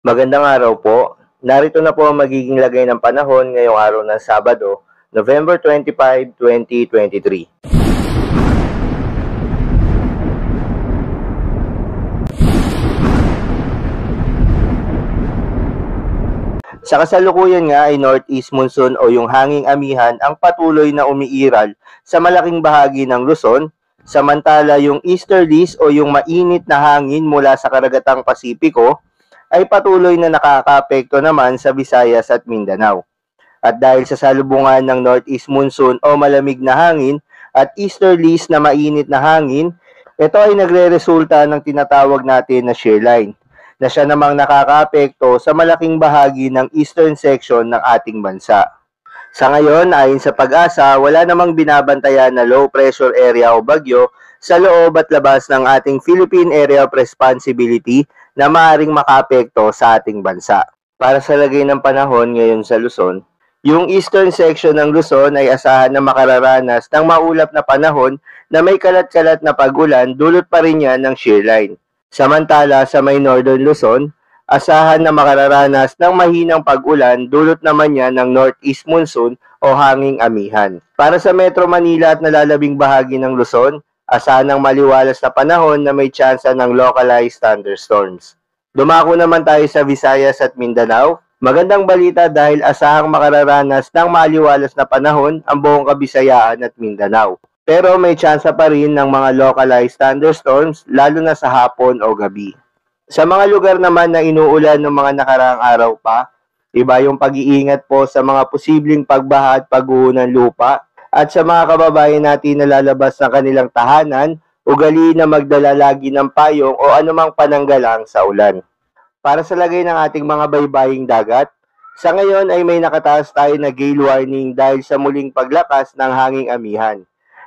Magandang araw po. Narito na po ang magiging lagay ng panahon ngayong araw ng Sabado, November 25, 2023. Sa kasalukuyan nga ay northeast monsoon o yung hanging amihan ang patuloy na umiiral sa malaking bahagi ng Luzon, samantala yung easterlies o yung mainit na hangin mula sa karagatang Pasipiko ay patuloy na nakakaapekto naman sa Visayas at Mindanao. At dahil sa salubungan ng northeast monsoon o malamig na hangin at easterlies na mainit na hangin, ito ay nagre-resulta ng tinatawag natin na shear line, na siya namang nakakaapekto sa malaking bahagi ng eastern section ng ating bansa. Sa ngayon, ayon sa Pag-asa, wala namang binabantayan na low pressure area o bagyo sa loob at labas ng ating Philippine Area of Responsibility na maaaring makaapekto sa ating bansa. Para sa lagay ng panahon ngayon sa Luzon, yung eastern section ng Luzon ay asahan na makararanas ng maulap na panahon na may kalat-kalat na pag-ulan, dulot pa rin yan ng shear line. Samantala sa may northern Luzon, asahan na makararanas ng mahinang pag-ulan, dulot naman yan ng northeast monsoon o hanging amihan. Para sa Metro Manila at nalalabing bahagi ng Luzon, asahan ng maliwalas na panahon na may tsansa ng localized thunderstorms. Dumako naman tayo sa Visayas at Mindanao. Magandang balita dahil asahang makararanas ng maliwalas na panahon ang buong Kabisayaan at Mindanao. Pero may tsansa pa rin ng mga localized thunderstorms lalo na sa hapon o gabi. Sa mga lugar naman na inuulan ng mga nakaraang araw pa, iba yung pag-iingat po sa mga posibleng pagbaha at pagguho ng lupa, at sa mga kababayan natin na lalabas ng kanilang tahanan, ugaliin na magdala lagi ng payong o anumang pananggalang sa ulan. Para sa lagay ng ating mga baybaying dagat, sa ngayon ay may nakataas tayo na gale warning dahil sa muling paglakas ng hanging amihan.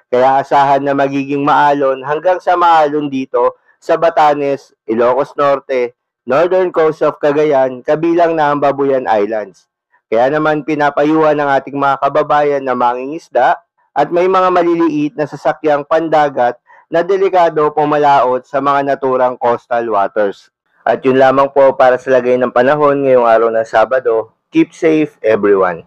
Kaya asahan na magiging maalon hanggang sa maalon dito sa Batanes, Ilocos Norte, northern coast of Cagayan, kabilang na ang Babuyan Islands. Kaya naman pinapayuhan ng ating mga kababayan na mangingisda at may mga maliliit na sasakyang pandagat na delikado pumalaot sa mga naturang coastal waters. At yun lamang po para sa lagay ng panahon ngayong araw ng Sabado. Keep safe everyone.